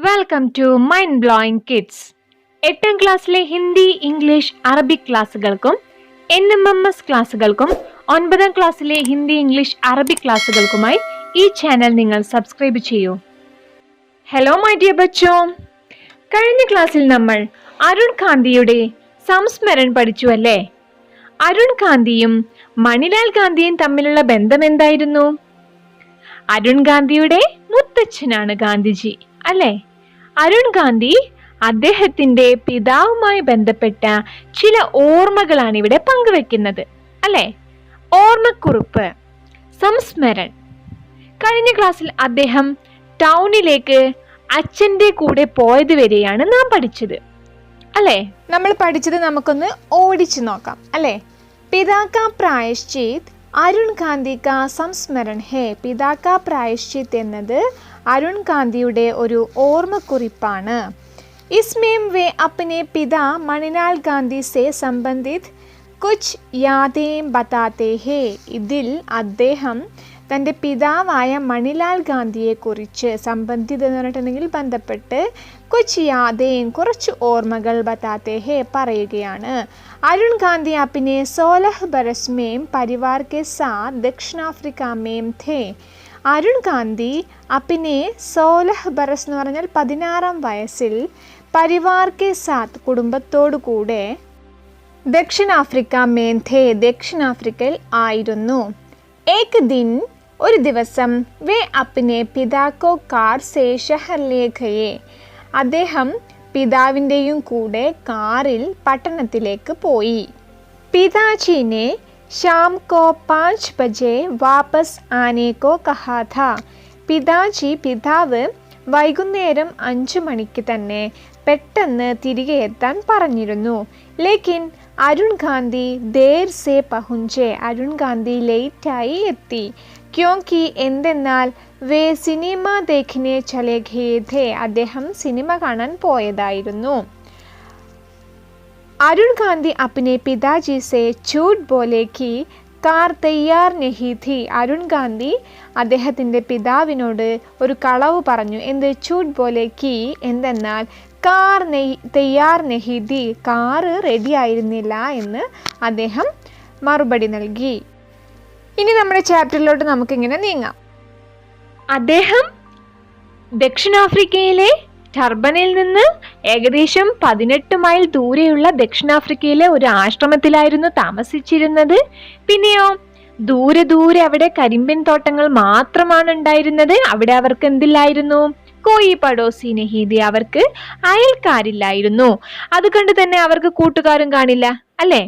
Welcome to mind blowing kids. 8ാം ക്ലാസ്സിലെ Hindi, English, Arabic ക്ലാസ്സുകൾക്കും NMMS ക്ലാസ്സുകൾക്കും 9ാം ക്ലാസ്സിലെ ഹിന്ദി, ഇംഗ്ലീഷ്, അറബിക് ക്ലാസ്സുകൾക്കുമായി ഈ ചാനൽ നിങ്ങൾ സബ്സ്ക്രൈബ് ചെയ്യൂ. ഹലോ മൈ ഡിയർ ബച്ചോ, കഴിഞ്ഞ ക്ലാസ്സിൽ നമ്മൾ അരുൺ ഗാന്ധിയുടെ സംസ്മരൺ പഠിച്ചു അല്ലേ? അരുൺ ഗാന്ധിയും മണിലാൽ ഗാന്ധിയും തമ്മിലുള്ള ബന്ധം എന്തായിരുന്നു? അരുൺ ഗാന്ധിയുടെ മുത്തച്ഛനാണ് ഗാന്ധിജി അല്ലേ? അരുൺ ഗാന്ധി അദ്ദേഹത്തിന്റെ പിതാവുമായി ബന്ധപ്പെട്ട ചില ഓർമ്മകളാണ് ഇവിടെ പങ്കുവെക്കുന്നത് അല്ലേ? ഓർമ്മക്കുറിപ്പ്, സംസ്മരൺ. കഴിഞ്ഞ ക്ലാസ്സിൽ അദ്ദേഹം ടൗണിലേക്ക് അച്ഛന്റെ കൂടെ പോയത് വരെയാണ് നാം പഠിച്ചത് അല്ലേ? നമ്മൾ പഠിച്ചത് നമുക്കൊന്ന് ഓടിച്ചു നോക്കാം അല്ലേ? പിതാ കാ പ്രായശ്ചിത് അരുൺ ഗാന്ധി കാ സംസ്മരൺ ഹേ. പിതാ കാ പ്രായശ്ചിത് എന്നത് അരുൺ ഗാന്ധിയുടെ ഒരു ഓർമ്മക്കുറിപ്പാണ്. इसमें वे अपने पिता मणिलाल गांधी से संबंधित कुछ यादें बताते हैं. ഇതിൽ അദ്ദേഹം തൻ്റെ പിതാവായ മണിലാൽ ഗാന്ധിയെക്കുറിച്ച് സംബന്ധിത് എന്ന് പറഞ്ഞിട്ടുണ്ടെങ്കിൽ ബന്ധപ്പെട്ട് കുച്ച് യാദേൻ കുറച്ച് ഓർമ്മകൾ ബതാത്തെ ഹേ പറയുകയാണ്. അരുൺ ഗാന്ധി अपने 16 बरस में परिवार के साथ दक्षिण अफ्रीका में थे. അരുൺ ഗാന്ധി അപ്പിനെ 16 ബറസ് എന്ന് പറഞ്ഞാൽ 16-ാം വയസ്സിൽ പരിവാർ കെ സാത്ത് കുടുംബത്തോടു കൂടെ ദക്ഷിണാഫ്രിക്ക മേന്ധേ ദക്ഷിണാഫ്രിക്കയിൽ ആയിരുന്നു. ഏക് ദിൻ ഒരു ദിവസം വേ അപ്പിനെ പിതാക്കോ കാർ സേ ഷഹറിലേ ഗയേ. അദ്ദേഹം പിതാവിൻ്റെയും കൂടെ കാറിൽ പട്ടണത്തിലേക്ക് പോയി. പിതാജിനെ शाम को 5 बजे वापस आने को कहा था. പിതാവ് വൈകുന്നേരം 5 മണിക്ക് തന്നെ പെട്ടെന്ന് തിരികെ എത്താൻ പറഞ്ഞിരുന്നു. ലേക്കിൻ അരുൺ ഗാന്ധി ദേർ സേ പഹുഞ്ചെ. അരുൺ ഗാന്ധി ലേറ്റായി എത്തി. ക്യോങ്കി എന്തെന്നാൽ വേ സിനിമ ദേഖിനെ ചലേ ഗയേ ഥേ. അദ്ദേഹം സിനിമ കാണാൻ പോയതായിരുന്നു. अरुण गांधी अपने पिताजी से झूठ बोले कि കാർ തയ്യാർ നഹി ഥി. അരുൺ ഗാന്ധി അദ്ദേഹത്തിൻ്റെ പിതാവിനോട് ഒരു കളവ് പറഞ്ഞു. എന്ത്? ഛൂട്ട് ബോലെ കി എന്തെന്നാൽ കാർ തയ്യാർ നഹി ഥി, കാറ് റെഡി ആയിരുന്നില്ല എന്ന് അദ്ദേഹം മറുപടി നൽകി. ഇനി നമ്മുടെ ചാപ്റ്ററിലോട്ട് നമുക്കിങ്ങനെ നീങ്ങാം. അദ്ദേഹം ദക്ഷിണാഫ്രിക്കയിലെ ടർബനിൽ നിന്ന് ഏകദേശം 18 മൈൽ ദൂരെയുള്ള ദക്ഷിണാഫ്രിക്കയിലെ ഒരു ആശ്രമത്തിലായിരുന്നു താമസിച്ചിരുന്നത്. പിന്നെയോ ദൂരെ ദൂരെ അവിടെ കരിമ്പിൻ തോട്ടങ്ങൾ മാത്രമാണ് ഉണ്ടായിരുന്നത്. അവിടെ അവർക്ക് എന്തില്ലായിരുന്നു? കോയി പടോസി നഹീദി, അവർക്ക് അയൽക്കാരില്ലായിരുന്നു. അതുകൊണ്ട് തന്നെ അവർക്ക് കൂട്ടുകാരും കാണില്ല അല്ലേ?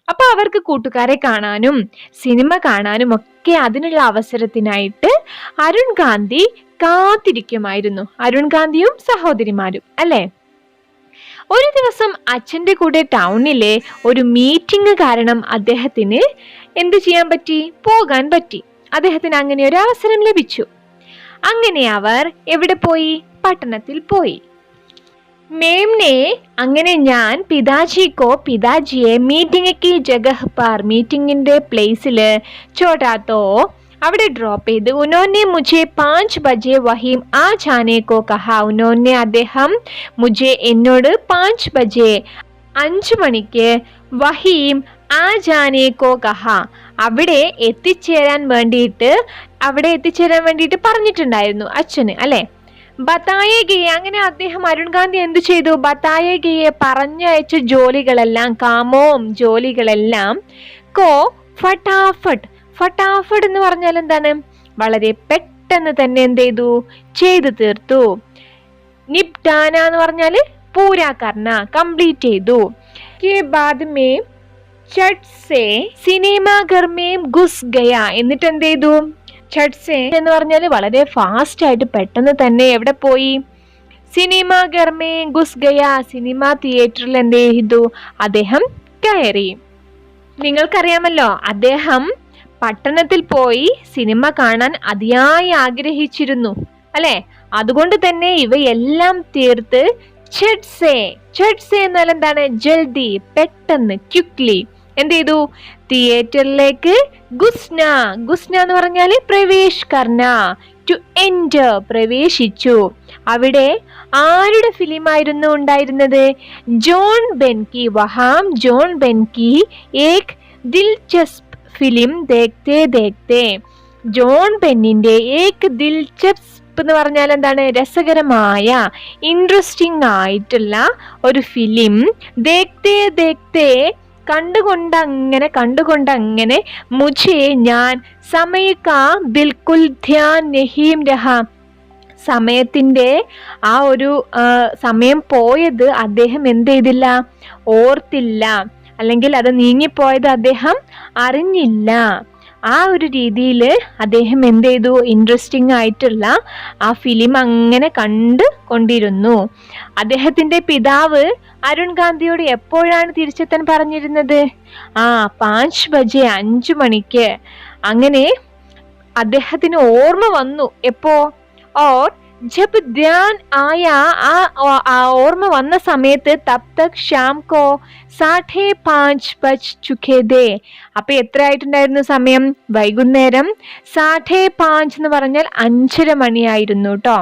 അപ്പൊ അവർക്ക് കൂട്ടുകാരെ കാണാനും സിനിമ കാണാനും ഒക്കെ അതിനുള്ള അവസരത്തിനായിട്ട് അരുൺ ഗാന്ധി കാത്തിരിക്കുമായിരുന്നു. അരുൺ ഗാന്ധിയും സഹോദരിമാരും അല്ലേ? ഒരു ദിവസം അച്ഛൻ്റെ കൂടെ ടൗണിലെ ഒരു മീറ്റിംഗ് കാരണം അദ്ദേഹത്തിന് എന്ത് ചെയ്യാൻ പറ്റി? പോകാൻ പറ്റി. അദ്ദേഹത്തിന് അങ്ങനെ ഒരു അവസരം ലഭിച്ചു. അങ്ങനെ അവർ എവിടെ പോയി? പട്ടണത്തിൽ പോയി. മേംനെ അങ്ങനെ ഞാൻ പിതാജിയെ മീറ്റിംഗ് ജഗഹ് പാർ, മീറ്റിംഗിന്റെ പ്ലേസില് ചോടാത്തോ അവിടെ ഡ്രോപ്പ് ചെയ്ത്. ഉനോനെ മുझे 5 ബജെ വഹീം ആ ജാനെ കോ കഹാ. ഉനോനെ അദ്ദേഹം മുझे എന്നോട് 5 ബജെ 5 മണിക്ക് വഹീം ആ ജാനെ കോ കഹാ അവിടെ എത്തിച്ചേരാൻ വേണ്ടിയിട്ട് പറഞ്ഞിട്ടുണ്ടായിരുന്നു അച്ഛന് അല്ലേ? ബതായെ ഗയെ, അങ്ങനെ അദ്ദേഹം അരുൺ ഗാന്ധി എന്തു ചെയ്തു? ബതായെ ഗയെ പറഞ്ഞയച്ച ജോലികളെല്ലാം, കാമോം ജോലികളെല്ലാം കോ ഫട്ടാഫട്ട്. ഫട്ടാഫട്ട് എന്ന് പറഞ്ഞാൽ എന്താണ്? വളരെ പെട്ടെന്ന് തന്നെ എന്ത് ചെയ്തു തീർത്തു. നിപ്ടാന എന്ന് പറഞ്ഞാൽ പൂരാ കർണ, കംപ്ലീറ്റ് ചെയ്തു. കെ ബാദ് മേ ചട്ട് സേ സിനിമാ ഘർ മേ ഘുസ് ഗയാ. എന്നിട്ട് എന്ത് ചെയ്തു? ചട്സെ എന്ന് പറഞ്ഞാൽ വളരെ ഫാസ്റ്റ് ആയിട്ട് പെട്ടെന്ന് തന്നെ എവിടെ പോയി? സിനിമാ ഘർ മേ ഘുസ് ഗയാ, സിനിമ തിയേറ്ററിൽ എന്ത് ചെയ്തു? അദ്ദേഹം കയറി. നിങ്ങൾക്കറിയാമല്ലോ, അദ്ദേഹം പട്ടണത്തിൽ പോയി സിനിമ കാണാൻ അതിയായി ആഗ്രഹിച്ചിരുന്നു അല്ലെ? അതുകൊണ്ട് തന്നെ ഇവയെല്ലാം തീർത്ത് ചട്സെ എന്നാൽ എന്താണ്? ജൽദി, പെട്ടെന്ന്, ക്വിക്ലി എന്ത് ചെയ്തു? തിയേറ്ററിലേക്ക് ഗുസ്ന എന്ന് പറഞ്ഞാൽ പ്രവേശ് കർണ, ടു എൻറ്റർ പ്രവേശിച്ചു. അവിടെ ആരുടെ ഫിലിമായിരുന്നു ഉണ്ടായിരുന്നത്? ജോൺ ബെൻകി. വഹാം ജോൺ ബെൻകി ഏക് ദിൽചസ്പ് ഫിലിം ദേഖ്തേ ദേഖ്തേ. ജോൺ ബെന്നിന്റെ ഏക് ദിൽചസ്പ് എന്ന് പറഞ്ഞാൽ എന്താണ്? രസകരമായ, ഇൻട്രസ്റ്റിംഗ് ആയിട്ടുള്ള ഒരു ഫിലിം. ദേഖ്തേ ദേഖ്തേ കണ്ടുകൊണ്ടങ്ങനെ മുझे ഞാൻ സമയ കാ ബിൽകുൽ ധ്യാൻ നഹീം രഹാ. സമയത്തിന്റെ ആ ഒരു സമയം പോയത് അദ്ദേഹം എന്ത് ചെയ്തില്ല? ഓർത്തില്ല, അല്ലെങ്കിൽ അത് നീങ്ങിപ്പോയത് അദ്ദേഹം അറിഞ്ഞില്ല. ആ ഒരു രീതിയിൽ അദ്ദേഹം എന്ത് ചെയ്തു? ഇൻട്രസ്റ്റിംഗ് ആയിട്ടുള്ള ആ ഫിലിം അങ്ങനെ കൊണ്ടിരുന്നു. അദ്ദേഹത്തിന്റെ പിതാവ് അരുൺ ഗാന്ധിയോട് എപ്പോഴാണ് തിരിച്ചെത്താൻ പറഞ്ഞിരുന്നത്? 5 ബജെ, 5 മണിക്ക്. അങ്ങനെ അദ്ദേഹത്തിന് ഓർമ്മ വന്നു. എപ്പോ? ഓർ ജബ് ധ്യാൻ ആയ, ആ ഓർമ്മ വന്ന സമയത്ത് തബ് തക് ശാം കോ 5:30 ബജ് ചുക്കേ ദേ. അപ്പൊ എത്ര ആയിട്ടുണ്ടായിരുന്നു സമയം? വൈകുന്നേരം 5:30 എന്ന് പറഞ്ഞാൽ 5:30 മണിയായിരുന്നു കേട്ടോ.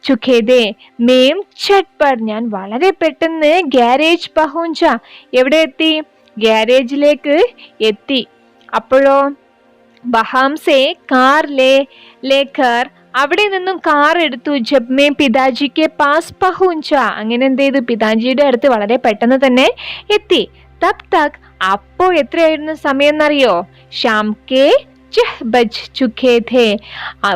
ചുക്കേ ദേ മേം ചട്പട്, ഞാൻ വളരെ പെട്ടെന്ന് ഗ്യാരേജ് പഹുഞ്ച. എവിടെ എത്തി? ഗ്യാരേജിലേക്ക് എത്തി. അപ്പോഴോ വഹാം സേ കാർ ലേക്കർ, അവിടെ നിന്നും കാർ എടുത്തു. ജബ് മേ പിതാജിക്ക് പാസ് പഹുഞ്ച, അങ്ങനെ എന്ത് ചെയ്തു? പിതാജിയുടെ അടുത്ത് വളരെ പെട്ടെന്ന് തന്നെ എത്തി. തബ് തക്, അപ്പോ എത്രയായിരുന്നു സമയം എന്നറിയോ? ഷാം കെ 6 ബജ് ചുക്കേ ഥേ.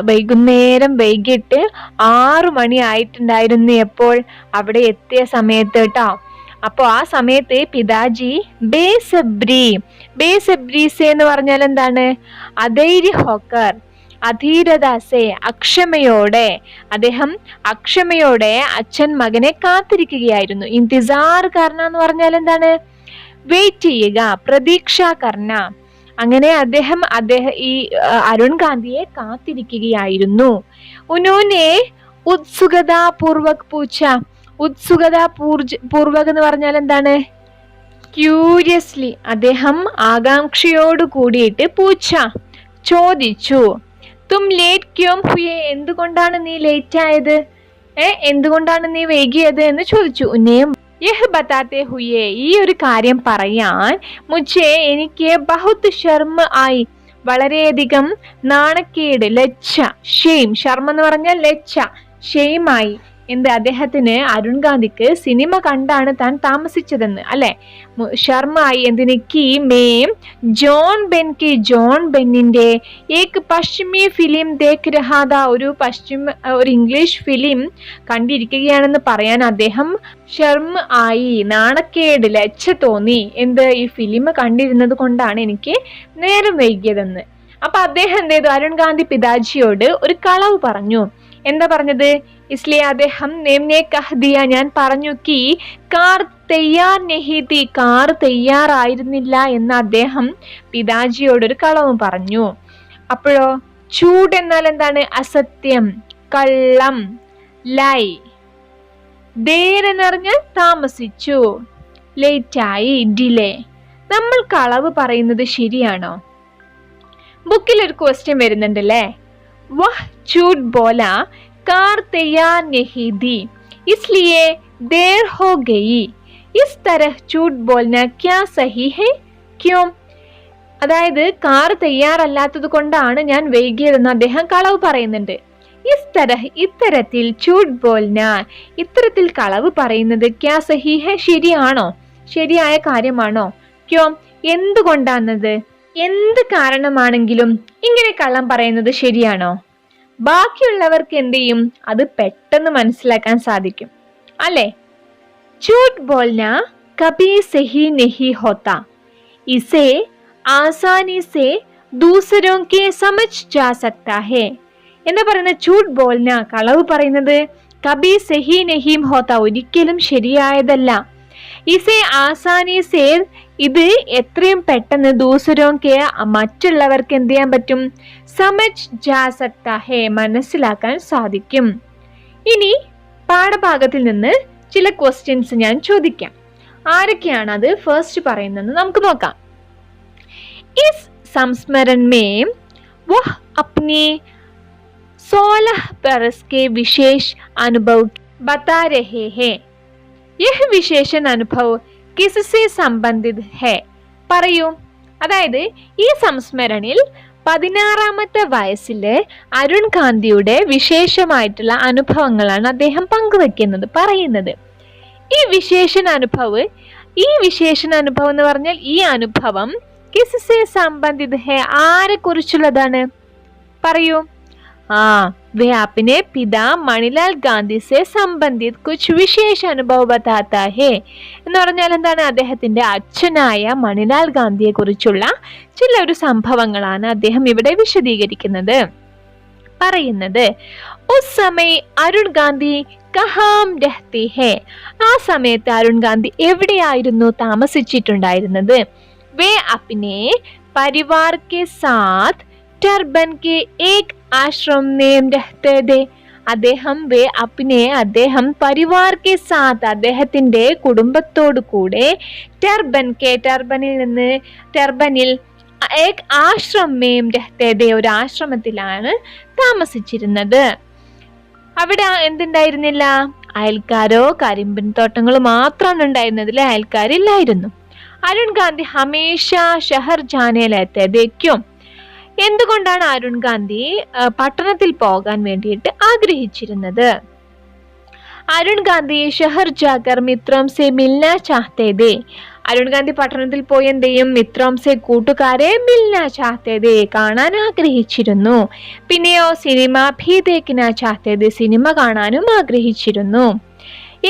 വൈകുന്നേരം വൈകിട്ട് 6 മണി ആയിട്ടുണ്ടായിരുന്നു എപ്പോൾ? അവിടെ എത്തിയ സമയത്ത് കേട്ടോ. അപ്പൊ ആ സമയത്ത് പിതാജി ബേസബ്രീസെ എന്ന് പറഞ്ഞാൽ എന്താണ്? അധൈര്യ ഹോക്കർ, അധീരദാസെ, അക്ഷമയോടെ. അദ്ദേഹം അക്ഷമയോടെ അച്ഛൻ മകനെ കാത്തിരിക്കുകയായിരുന്നു. ഇന്തിസാർ കർണ എന്ന് പറഞ്ഞാൽ എന്താണ്? വെയിറ്റ് ചെയ്യുക, പ്രതീക്ഷ കർണ. അങ്ങനെ അദ്ദേഹം ഈ അരുൺ ഗാന്ധിയെ കാത്തിരിക്കുകയായിരുന്നു. ഉനോനെ ഉത്സുകതാപൂർവക് പൂച്ച. ഉത്സുകതാപൂർവക് എന്ന് പറഞ്ഞാൽ എന്താണ്? ക്യൂരിയസ്ലി, അദ്ദേഹം ആകാംക്ഷയോട് കൂടിയിട്ട് പൂച്ച ചോദിച്ചു. തും ലേറ്റ് ക്യോം ഹുയേ, എന്തുകൊണ്ടാണ് നീ ലേറ്റ് ആയത്? എന്തുകൊണ്ടാണ് നീ വൈകിയത് എന്ന് ചോദിച്ചു. ഉന്നയം യഹ് ബതാത്തെ ഹുയേ, ഈ ഒരു കാര്യം പറയാൻ മുझे എനിക്ക് ബഹുത് ശർമ ആയി, വളരെയധികം നാണക്കേട്, ലജ്ജ, ഷെയിം. ശർമ എന്ന് പറഞ്ഞാൽ ലജ്ജ, ഷെയിമായി. എന്ത്? അദ്ദേഹത്തിന്, അരുൺ ഗാന്ധിക്ക് സിനിമ കണ്ടാണ് താൻ താമസിച്ചതെന്ന്, അല്ലെ? ശർമായി. എന്തിന്? കി മേം ജോൺ ബെന്നിന്റെ ഏക് പശ്ചിമി ഫിലിം ദേഖ് രഹാ താ, ഒരു ഇംഗ്ലീഷ് ഫിലിം കണ്ടിരിക്കുകയാണെന്ന് പറയാൻ അദ്ദേഹം ശർമ ആയി, നാണക്കേട്, ലജ്ജ തോന്നി. എന്ത്? ഈ ഫിലിം കണ്ടിരുന്നത് കൊണ്ടാണ് എനിക്ക് നേരം വൈകിയതെന്ന്. അപ്പൊ അദ്ദേഹം എന്ത് ചെയ്തു? അരുൺ ഗാന്ധി പിതാജിയോട് ഒരു കളവ് പറഞ്ഞു. എന്താ പറഞ്ഞത്? ഇസ്ലിയെ അദ്ദേഹം നേംനെ കഹ് ദിയ, ഞാൻ പറഞ്ഞു, കി കാർ തയ്യാർ നഹി തി, കാർ തയ്യാറായിരുന്നില്ല എന്ന് അദ്ദേഹം പിതാജിയോടൊരു കളവ് പറഞ്ഞു. അപ്പോഴോ ചൂട് എന്നാൽ എന്താണ്? അസത്യം, കള്ളം, ലൈ. ദേർ എന്ന് പറഞ്ഞാൽ താമസിച്ചു, ലേറ്റായി, ഡിലേ. നമ്മൾ കളവ് പറയുന്നത് ശരിയാണോ? ബുക്കിൽ ഒരു ക്വസ്റ്റ്യൻ വരുന്നുണ്ടല്ലേ. വഹ് झूठ बोला, कार तैयार नहीं दी, इसलिए देर हो गई. इस तरह झूठ बोलना क्या सही है? क्यों? അതായത് കാർ തയ്യാറല്ലാത്തത് കൊണ്ടാണ് ഞാൻ വൈകിയതെന്ന് അദ്ദേഹം കളവ് പറയുന്നുണ്ട്. ഇത്തരത്തിൽ झूठ बोलना, ഇത്തരത്തിൽ കളവ് പറയുന്നത് ക്യാ സഹി ഹെ, ശരിയാണോ? ശരിയായ കാര്യമാണോ? ക്യോം, എന്തുകൊണ്ടാണത്? എന്ത് കാരണമാണെങ്കിലും ഇങ്ങനെ കള്ളം പറയുന്നത് ശരിയാണോ? ബാക്കിയുള്ളവർക്ക് എന്ത് ചെയ്യും? അത് പെട്ടെന്ന് മനസ്സിലാക്കാൻ സാധിക്കും, അല്ലേ? झूठ बोलना कभी सही नहीं होता, इसे आसानी से दूसरों के समझ जा सकता है. എന്താ പറയുന്നത്? झूठ बोलना, കളവ് പറയുന്നത് കബി സഹി നഹീം ഹോത്ത, ഒരിക്കലും ശരിയായതല്ല. ഇസേ ആസാനി സേ, ഇത് എത്രയും പെട്ടെന്ന് ദൂസരോക്കെ, മറ്റുള്ളവർക്ക് എന്ത് ചെയ്യാൻ പറ്റും? സമജ് ജാ സക്താ ഹേ, മനസ്സിലാക്കാൻ സാധിക്കും. ഇനി പാഠഭാഗത്തിൽ നിന്ന് ചില ക്വസ്റ്റ്യൻസ് ഞാൻ ചോദിക്കാം. ആരൊക്കെയാണ് അത് ഫസ്റ്റ് പറയുന്നത് നമുക്ക് നോക്കാം. इस संस्मरण में वह अपनी 16 बरस के विशेष अनुभव बता रहे हैं. यह വിശേഷൻ അനുഭവ് കിസ്സെ സംബന്ധിത് ഹെ. പറയൂ. അതായത് ഈ സംസ്മരണിൽ 16-ാമത്തെ വയസ്സില് അരുൺ ഗാന്ധിയുടെ വിശേഷമായിട്ടുള്ള അനുഭവങ്ങളാണ് അദ്ദേഹം പങ്കുവെക്കുന്നത്, പറയുന്നത്. ഈ വിശേഷൻ അനുഭവ് എന്ന് പറഞ്ഞാൽ ഈ അനുഭവം കിസ്സെ സംബന്ധിത് ഹെ, ആരെ കുറിച്ചുള്ളതാണ്? പറയൂ. वे अपने पिता മണിലാൽ ഗാന്ധി से संबंधित कुछ विशेष अनुभव बताता है. എന്ന് പറഞ്ഞാൽ എന്താണ്? അദ്ദേഹത്തിന്റെ അച്ഛനായ മണിലാൽ ഗാന്ധിയെ കുറിച്ചുള്ള ചില ഒരു സംഭവങ്ങളാണ് അദ്ദേഹം ഇവിടെ വിശദീകരിക്കുന്നത്, പറയുന്നത്. ഉസ് സമയ അരുൺ ഗാന്ധി കഹാം രഹ്തി ഹെ. ആ സമയത്ത് അരുൺ ഗാന്ധി എവിടെയായിരുന്നു താമസിച്ചിട്ടുണ്ടായിരുന്നത്? വേ അപ്നെ പരിവാർ കെ സാത്ത് ടർബൻ കെ ഏക് ആശ്രമം में रहते थे. അദ്ദേഹം പരിവാർ കെ സാത്ത്, അദ്ദേഹത്തിന്റെ കുടുംബത്തോടു കൂടെ ടർബനിൽ ഏക് ആശ്രമം രഹ്തേ थे, ഒരു ആശ്രമത്തിലാണ് താമസിച്ചിരുന്നത്. അവിടെ എന്തുണ്ടായിരുന്നില്ല? അയൽക്കാരോ കരിമ്പിൻ തോട്ടങ്ങളോ മാത്രമാണ് ഉണ്ടായിരുന്നത്, അയൽക്കാരില്ലായിരുന്നു. അരുൺ ഗാന്ധി ഹമേഷ ഷഹർ ജാനെ ലത്തെ थे. ക്യോं? എന്തുകൊണ്ടാണ് അരുൺ ഗാന്ധി പട്ടണത്തിൽ പോകാൻ വേണ്ടിയിട്ട് ആഗ്രഹിച്ചിരുന്നത്? അരുൺ ഗാന്ധി ഷഹർ ജാകർ മിത്രോം സെ മിൽനാ ചാഹ്തേ थे. അരുൺ ഗാന്ധി പട്ടണത്തിൽ പോയി എന്ത് ചെയ്യും? മിത്രോം സെ, കൂട്ടുകാരെ, മിൽനാ ചാഹ്തേ थे, കാണാൻ ആഗ്രഹിച്ചിരുന്നു. പിന്നെയോ സിനിമ ഭീ ദേഖ്നാ ചാഹ്തേ थे, സിനിമ കാണാനും ആഗ്രഹിച്ചിരുന്നു.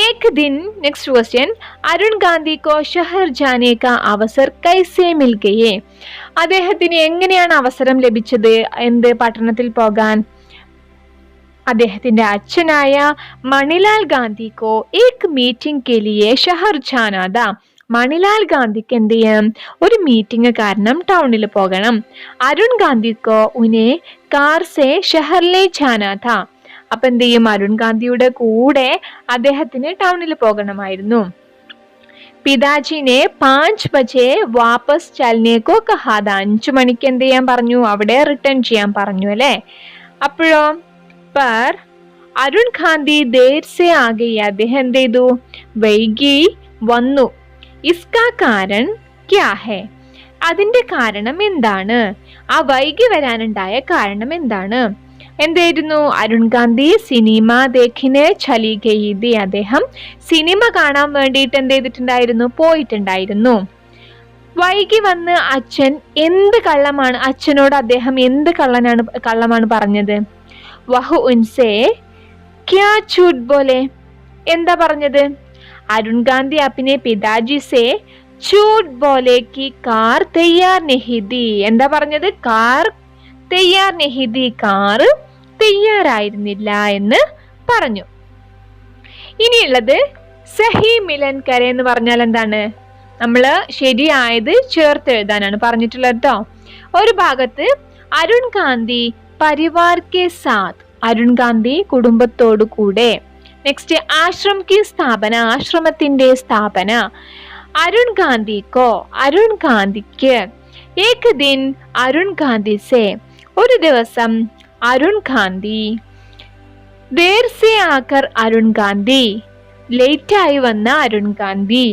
एक दिन, नेक्स्ट क्वेश्चन, अरुण गांधी को शहर जाने का अवसर कैसे मिल गए? അദ്ദേഹത്തിന് എങ്ങനെയാണ് അവസരം ലഭിച്ചത് എന്ത് പട്ടണത്തിൽ പോകാൻ? അദ്ദേഹത്തിന്റെ അച്ഛനായ മണിലാൽ ഗാന്ധിക്കോ ഏക് മീറ്റിംഗ് കെ ലിയെ ഷഹർ ജാനാ था. മണിലാൽ ഗാന്ധിക്ക് എന്ത് ചെയ്യണം? ഒരു മീറ്റിംഗ് കാരണം ടൗണിൽ പോകണം. അരുൺ ഗാന്ധിക്കോ ഉനെ കാർ സെ ഷഹറിലെ ജാനാ था. അപ്പൊ എന്ത് ചെയ്യും? അരുൺ ഗാന്ധിയുടെ കൂടെ അദ്ദേഹത്തിന് ടൗണിൽ പോകണമായിരുന്നു. പിതാജിനെ 5 ബജെ വാപ്പസ് ചലനേക്കോ കഹാദ. 5 മണിക്ക് എന്ത് ചെയ്യാൻ പറഞ്ഞു? അവിടെ റിട്ടേൺ ചെയ്യാൻ പറഞ്ഞു, അല്ലെ? അപ്പോഴോ പർ അരുൺ ഗാന്ധി ദേർ സെ ആ ഗയി. അദ്ദേഹം എന്ത് ചെയ്തു? വൈകി വന്നു. ഇസ്കാ കാരൺ ക്യാ ഹെ? അതിന്റെ കാരണം എന്താണ്? ആ വൈകി വരാനുണ്ടായ കാരണം എന്താണ്? എന്തായിരുന്നു? അരുൺ ഗാന്ധി സിനിമ ദേഖിനെ ചലി ഗയി ഥി. അദ്ദേഹം സിനിമ കാണാൻ വേണ്ടിയിട്ട് എന്ത് ചെയ്തിട്ടുണ്ടായിരുന്നു? പോയിട്ടുണ്ടായിരുന്നു. വൈകി വന്ന് അച്ഛൻ എന്ത് കള്ളമാണ്, അച്ഛനോട് അദ്ദേഹം എന്ത് കള്ളമാണ് പറഞ്ഞത്? വഹു ഉൻസെ ക്യാ ഝൂഠ് ബോലെ. എന്താ പറഞ്ഞത്? അരുൺ ഗാന്ധി അപ്നെ പിതാജി സെ ഝൂഠ് ബോലെ കി കാർ തയ്യാർ നഹി ഥി. എന്താ പറഞ്ഞത്? കാർ തയ്യാർ നഹി ഥി, കാർ തയ്യാറായിരുന്നില്ല എന്ന് പറഞ്ഞു. ഇനിയുള്ളത് സഹി മിലൻ കരെ എന്ന് പറഞ്ഞാൽ എന്താണ്? നമ്മള് ശരിയായത് ചേർത്ത് എഴുതാനാണ് പറഞ്ഞിട്ടുള്ളത് കേട്ടോ. ഒരു ഭാഗത്ത് അരുൺ ഗാന്ധി പരിവാർ കെ സാത്ത്, അരുൺ ഗാന്ധി കുടുംബത്തോടു കൂടെ. നെക്സ്റ്റ് ആശ്രം കി സ്ഥാപന, ആശ്രമത്തിന്റെ സ്ഥാപന. അരുൺ ഗാന്ധിക്കോ, അരുൺ ഗാന്ധിക്ക്. ഏക് ദിൻ അരുൺ ഗാന്ധി സെ, ഒരു ദിവസം അരുൺ ഗാന്ധി. ദേർ സെ ആകർ അരുൺ ഗാന്ധി, ലേറ്റായി വന്ന അരുൺ ഗാന്ധി.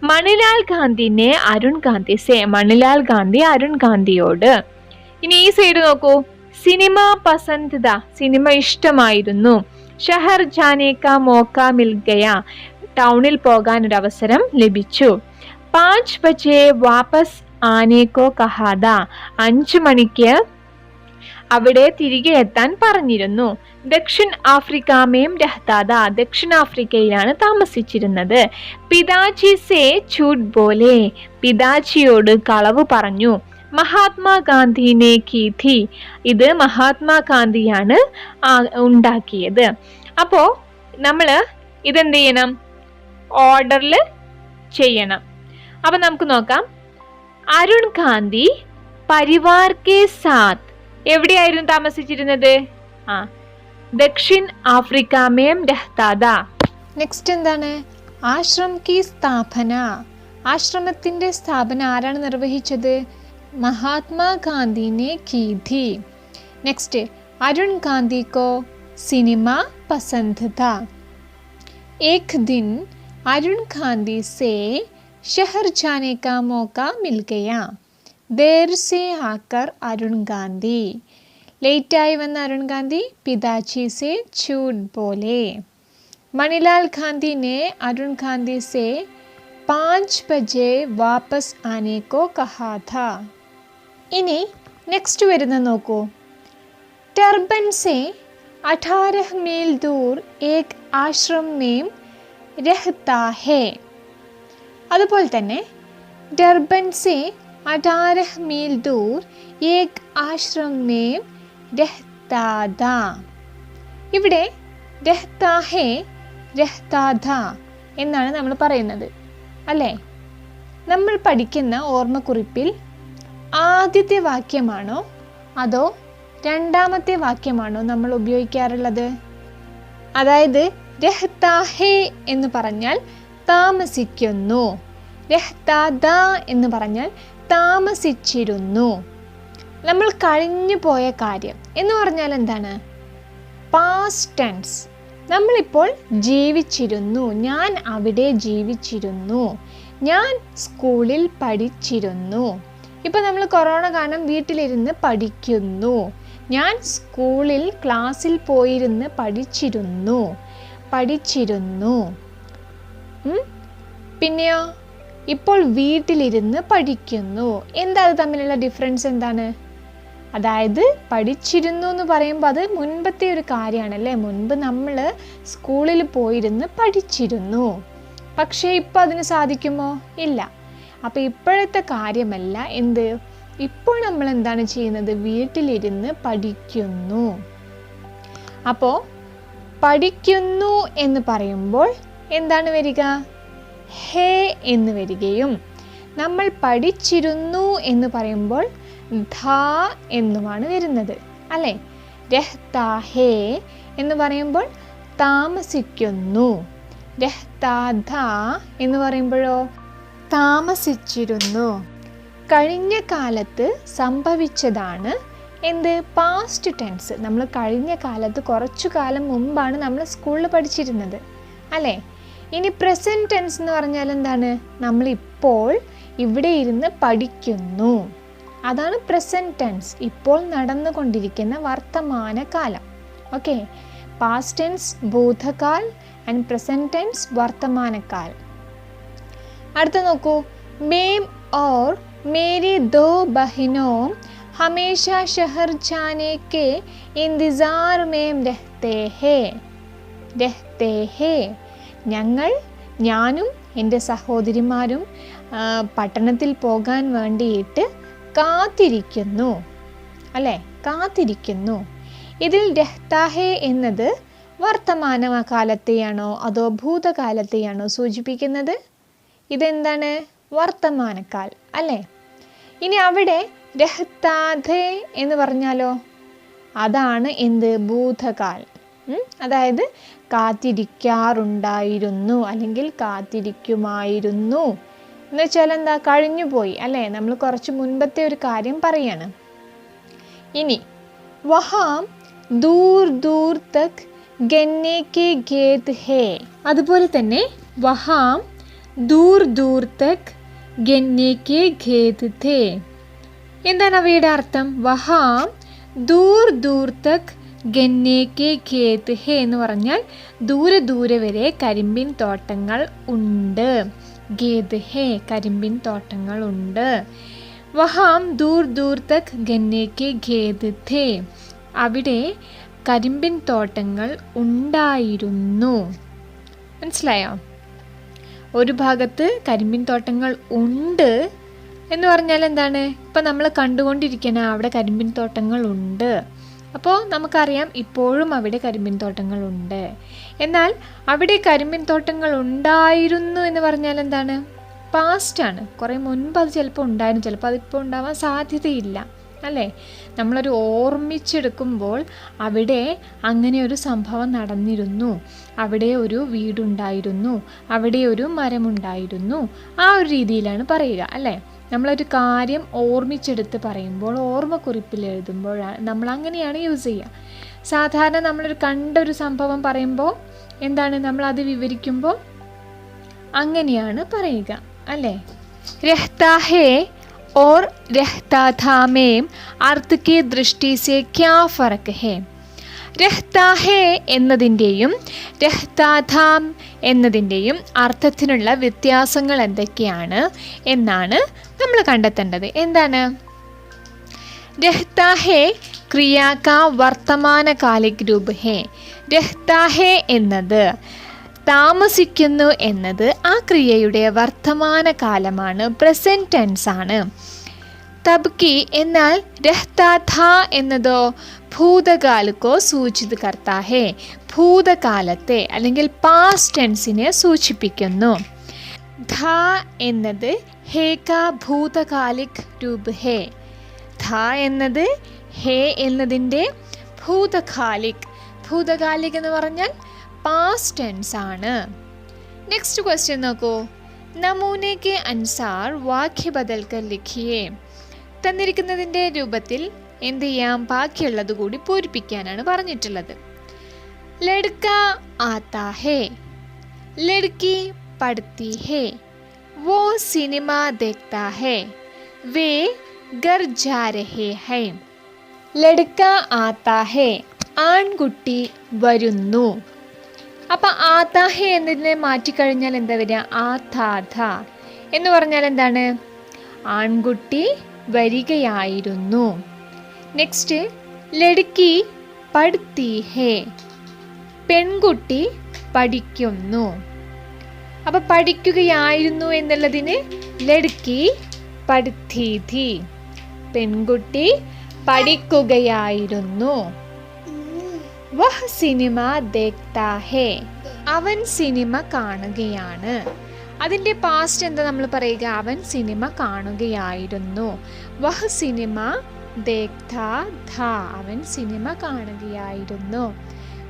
മണിലാൽ ഗാന്ധിനെ അരുൺ ഗാന്ധി സെ, മണിലാൽ ഗാന്ധി അരുൺ ഗാന്ധിയോട്. ഇനി ഈ സൈഡ് നോക്കൂ. സിനിമ പസന്ദ് ഥ, സിനിമ ഇഷ്ടമായിരുന്നു. ഷഹർ ജാനെ കാ മോക്ക മിൽ ഗയ, ടൗണിൽ പോകാൻ ഒരു അവസരം ലഭിച്ചു. 5 ബജെ വാപ്പസ് ആനേക്കോ കഹാദ, 5 മണിക്ക് അവിടെ തിരികെ എത്താൻ പറഞ്ഞിരുന്നു. ദക്ഷിൺ ആഫ്രിക്ക മേം രഹ്താദ, ദക്ഷിണാഫ്രിക്കയിലാണ് താമസിച്ചിരുന്നത്. പിതാജി സെ ഝൂഠ് ബോലെ, പിതാജിയോട് കളവ് പറഞ്ഞു. മഹാത്മാഗാന്ധിനെ കീ ഥി, ഇത് മഹാത്മാഗാന്ധിയാണ് ഉണ്ടാക്കിയത്. അപ്പോ നമ്മള് ഇതെന്ത് ചെയ്യണം? ഓർഡറിൽ ചെയ്യണം. അപ്പൊ നമുക്ക് നോക്കാം. അരുൺ ഗാന്ധി പരിവാർ കെ സാത്ത് എവിടെയായിരുന്നു താമസിച്ചിരുന്നത്? ദക്ഷിൺ ആഫ്രിക്ക മേം രഹ്താദ. നെക്സ്റ്റ് എന്താണ്? ആശ്രം കി സ്ഥാപന, ആശ്രമത്തിന്റെ സ്ഥാപന ആരാണ് നിർവഹിച്ചത്? മഹാത്മാഗാന്ധിനെ കീ ഥി. നെക്സ്റ്റ് अरुण गांधी को सिनेमा पसंद था. एक दिन अरुण गांधी से शहर जाने का मौका मिल गया. देर से आकर अरुण गांधी. लेटाई वന്ന अरुण गांधी पिताजी से झूठ बोले. मणिलाल गांधी ने अरुण गांधी से 5 बजे वापस आने को कहा था. ഇനി നെക്സ്റ്റ് വരുന്ന നോക്കൂ. टर्बन से 18 मील दूर एक आश्रम में रहता है. അതുപോലെ തന്നെ डर्बन से 18 मील दूर एक आश्रम में रहता था. ഇവിടെ रहता है रहता था എന്നാണ് നമ്മൾ പറയുന്നത് അല്ലേ? നമ്മൾ പഠിക്കുന്ന ഓർമ്മക്കുറിപ്പിൽ ആദ്യത്തെ വാക്യമാണോ അതോ രണ്ടാമത്തെ വാക്യമാണോ നമ്മൾ ഉപയോഗിക്കാറുള്ളത്? അതായത് രഹ്താ ഹേ എന്ന് പറഞ്ഞാൽ താമസിക്കുന്നു, രഹ്താ ദാ എന്ന് പറഞ്ഞാൽ താമസിച്ചിരുന്നു. നമ്മൾ കഴിഞ്ഞു പോയ കാര്യം എന്ന് പറഞ്ഞാൽ എന്താണ്? Past tense. നമ്മളിപ്പോൾ ജീവിച്ചിരുന്നു, ഞാൻ അവിടെ ജീവിച്ചിരുന്നു, ഞാൻ സ്കൂളിൽ പഠിച്ചിരുന്നു. ഇപ്പം നമ്മൾ കൊറോണ കാരണം വീട്ടിലിരുന്ന് പഠിക്കുന്നു, ഞാൻ സ്കൂളിൽ ക്ലാസ്സിൽ പോയിരുന്ന് പഠിച്ചിരുന്നു. പിന്നെയോ ഇപ്പോൾ വീട്ടിലിരുന്ന് പഠിക്കുന്നു. എന്താ അത് തമ്മിലുള്ള ഡിഫറൻസ് എന്താണ്? അതായത് പഠിച്ചിരുന്നു എന്ന് പറയുമ്പോൾ അത് മുൻപത്തെ ഒരു കാര്യമാണല്ലേ. മുൻപ് നമ്മൾ സ്കൂളിൽ പോയിരുന്ന് പഠിച്ചിരുന്നു. പക്ഷേ ഇപ്പോൾ അതിന് സാധിക്കുമോ? ഇല്ല. അപ്പോൾ ഇപ്പോഴത്തെ കാര്യമല്ല എന്ത്, ഇപ്പോൾ നമ്മൾ എന്താണ് ചെയ്യുന്നത്? വീട്ടിലിരുന്ന് പഠിക്കുന്നു. അപ്പോൾ പഠിക്കുന്നു എന്ന് പറയുമ്പോൾ എന്താണ് വരിക? ഹേ എന്ന് വരികയും നമ്മൾ പഠിച്ചിരുന്നു എന്ന് പറയുമ്പോൾ ധാ എന്നുമാണ് വരുന്നത് അല്ലേ? രഹ്താ ഹേ എന്ന് പറയുമ്പോൾ താമസിക്കുന്നു, രഹ്താ ധാ എന്ന് പറയുമ്പോഴോ താമസിച്ചിരുന്നു. കഴിഞ്ഞ കാലത്ത് സംഭവിച്ചതാണ് എന്ത്? Past tense. നമ്മൾ കഴിഞ്ഞ കാലത്ത് കുറച്ചു കാലം മുമ്പാണ് നമ്മൾ സ്കൂളിൽ പഠിച്ചിരുന്നത് അല്ലേ? ഇനി പ്രസൻറ്റ് ടെൻസ് എന്ന് പറഞ്ഞാൽ എന്താണ്? നമ്മളിപ്പോൾ ഇവിടെ ഇരുന്ന് പഠിക്കുന്നു, അതാണ് പ്രസൻറ്റ് ടെൻസ്. ഇപ്പോൾ നടന്നുകൊണ്ടിരിക്കുന്ന വർത്തമാനകാലം. ഓക്കെ, പാസ്റ്റ് ടെൻസ് ഭൂതകാൽ ആൻഡ് പ്രസൻറ്റ് ടെൻസ് വർത്തമാനകാൽ. അടുത്ത നോക്കൂ. മേം ഓർ മേരി ദോ ബഹിനോ ഹമേശാ ഷഹർ ജാനെ കെ ഇന്തിസാർ മേം രഹ്തേ ഹേ. ഞാനും എൻ്റെ സഹോദരിമാരും പട്ടണത്തിൽ പോകാൻ വേണ്ടിയിട്ട് കാത്തിരിക്കുന്നു അല്ലേ? കാത്തിരിക്കുന്നു. ഇതിൽ രഹ്താ ഹേ എന്നത് വർത്തമാനകാലത്തെയാണോ അതോ ഭൂതകാലത്തെയാണോ സൂചിപ്പിക്കുന്നത്? ഇതെന്താണ്? വർത്തമാനകാൽ അല്ലേ? ഇനി അവിടെ രഹ്താ ഥേ എന്ന് പറഞ്ഞാലോ അതാണ് എന്ത്? ഭൂതകാൽ. അതായത് കാത്തിരിക്കാറുണ്ടായിരുന്നു അല്ലെങ്കിൽ കാത്തിരിക്കുമായിരുന്നു എന്ന് വെച്ചാൽ എന്താ? കഴിഞ്ഞു പോയി അല്ലേ? നമ്മൾ കുറച്ച് മുൻപത്തെ ഒരു കാര്യം പറയാണ്. ഇനി വഹാം ദൂർ ദൂർ തക് ഗന്നെ കെ ഖേത് ഹേ. അതുപോലെ തന്നെ വഹാം ദൂർ ദൂർ തക് ഗന്നെ കെ ഖേത് ഥേ. എന്താണ് അവയുടെ അർത്ഥം? വഹാം ദൂർ ദൂർ തക് ഗന്നെ കെ ഖേത് ഹേ എന്ന് പറഞ്ഞാൽ ദൂരെ ദൂരെ വരെ കരിമ്പിൻ തോട്ടങ്ങൾ ഉണ്ട്. ഖേത് ഹേ കരിമ്പിൻ തോട്ടങ്ങൾ ഉണ്ട്. വഹാം ദൂർ ദൂർ തക് ഗന്നെ കെ ഖേത് ഥേ. അവിടെ കരിമ്പിൻ തോട്ടങ്ങൾ ഉണ്ടായിരുന്നു. മനസ്സിലായോ? ഒരു ഭാഗത്ത് കരിമ്പിൻ തോട്ടങ്ങൾ ഉണ്ട് എന്ന് പറഞ്ഞാൽ എന്താണ്? ഇപ്പം നമ്മൾ കണ്ടുകൊണ്ടിരിക്കുന്ന അവിടെ കരിമ്പിൻ തോട്ടങ്ങൾ ഉണ്ട്. അപ്പോൾ നമുക്കറിയാം ഇപ്പോഴും അവിടെ കരിമ്പിൻ തോട്ടങ്ങളുണ്ട്. എന്നാൽ അവിടെ കരിമ്പിൻ തോട്ടങ്ങൾ ഉണ്ടായിരുന്നു എന്ന് പറഞ്ഞാൽ എന്താണ്? പാസ്റ്റാണ്. കുറേ മുൻപ് അത് ചിലപ്പോൾ ഉണ്ടായിരുന്നു, ചിലപ്പോൾ അതിപ്പോൾ ഉണ്ടാവാൻ സാധ്യതയില്ല അല്ലേ? നമ്മളൊരു ഓർമ്മിച്ചെടുക്കുമ്പോൾ അവിടെ അങ്ങനെ ഒരു സംഭവം നടന്നിരുന്നു, അവിടെ ഒരു വീടുണ്ടായിരുന്നു, അവിടെ ഒരു മരമുണ്ടായിരുന്നു, ആ ഒരു രീതിയിലാണ് പറയുക അല്ലേ? നമ്മളൊരു കാര്യം ഓർമ്മിച്ചെടുത്ത് പറയുമ്പോൾ ഓർമ്മക്കുറിപ്പിൽ എഴുതുമ്പോൾ നമ്മൾ അങ്ങനെയാണ് യൂസ് ചെയ്യുക. സാധാരണ നമ്മളൊരു കണ്ടൊരു സംഭവം പറയുമ്പോൾ എന്താണ്, നമ്മളത് വിവരിക്കുമ്പോൾ അങ്ങനെയാണ് പറയുക അല്ലേ. രഹ്താ ഹേ और रहता था में अर्थ की दृष्टि से क्या फ़र्क है? രഹ്താ ഹേ എന്നതിൻ്റെയും രഹ്താ ഥാം എന്നതിൻ്റെയും അർത്ഥത്തിനുള്ള വ്യത്യാസങ്ങൾ എന്തൊക്കെയാണ് എന്നാണ് നമ്മൾ കണ്ടെത്തേണ്ടത്. എന്താണ്? രഹ്താ ഹേ ക്രിയാ കാ വർത്തമാനകാലിക് രൂപ് ഹേ. രഹ്താ ഹേ എന്നത് താമസിക്കുന്നു എന്നത് ആ ക്രിയയുടെ വർത്തമാനകാലമാണ്, പ്രസൻറ്റ് ടെൻസ് ആണ്. തബ്കി എന്നാൽ രഹ്താ ഥാ എന്നതോ ഭൂതകാലക്കോ സൂചിത് കർത്താ ഹേ. ഭൂതകാലത്തെ അല്ലെങ്കിൽ പാസ്റ്റ് ടെൻസിനെ സൂചിപ്പിക്കുന്നു. ധാ എന്നത് ഹേ കാ ഭൂതകാലിക് രൂപ് ഹേ. ധാ എന്നത് ഹേ എന്നതിൻ്റെ ഭൂതകാലിക്. ഭൂതകാലിക് എന്ന് പറഞ്ഞാൽ പാസ്റ്റ് ടെൻസ് ആണ്. നെക്സ്റ്റ് ക്വസ്റ്റ്യൻ നോക്കൂ. നമൂനെ കെ അനുസാർ വാക്യ ബദൽക്കർ ലിഖിയേ. തന്നിരിക്കുന്നതിൻ്റെ രൂപത്തിൽ എന്ത് ചെയ്യാം, ബാക്കിയുള്ളത് കൂടി പൂരിപ്പിക്കാനാണ് പറഞ്ഞിട്ടുള്ളത്. ലഡ്ക ആതാ ഹേ, ലഡ്കി പഠിത്തി ഹേ, വോ സിനിമ ദേഖ്താ ഹേ, വേ ഘർ ജാ രഹേ ഹൈ. ലഡ്ക ആതാ ഹേ, ആൺകുട്ടി വരുന്നു. അപ്പം ആതാ ഹേ എന്നതിനെ മാറ്റിക്കഴിഞ്ഞാൽ എന്താ വരിക? ആതാ ഥാ എന്ന് പറഞ്ഞാൽ എന്താണ്? ആൺകുട്ടി വരികയായിരുന്നു. നെക്സ്റ്റ് ലഡ്കി പഠിത്തി ഹേ, പെൺകുട്ടി പഠിക്കുന്നു. അപ്പം പഠിക്കുകയായിരുന്നു എന്നുള്ളതിന് ലഡ്കി പഠിത്തി ഥി, പെൺകുട്ടി പഠിക്കുകയായിരുന്നു. വഹ് സിനിമ ദേഖ്താ ഹേ, അവൻ സിനിമ കാണുകയാണ്. അതിൻ്റെ പാസ്റ്റ് എന്താ നമ്മൾ പറയുക? അവൻ സിനിമ കാണുകയായിരുന്നു. വഹ് സിനിമ ദേഖ്താ ഥാ, അവൻ സിനിമ കാണുകയായിരുന്നു.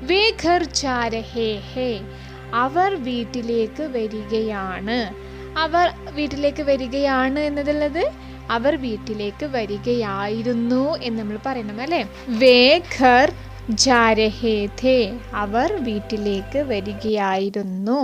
വേ ഘർ ജാ രഹേ ഹേ, അവർ വീട്ടിലേക്ക് വരികയാണ്. അവർ വീട്ടിലേക്ക് വരികയാണ് എന്നതുള്ളത് അവർ വീട്ടിലേക്ക് വരികയായിരുന്നു എന്ന് നമ്മൾ പറയണം അല്ലേ. വേ ഘർ ജാ രഹേ ഥേ, അവർ വീട്ടിലേക്ക് വരികയായിരുന്നു.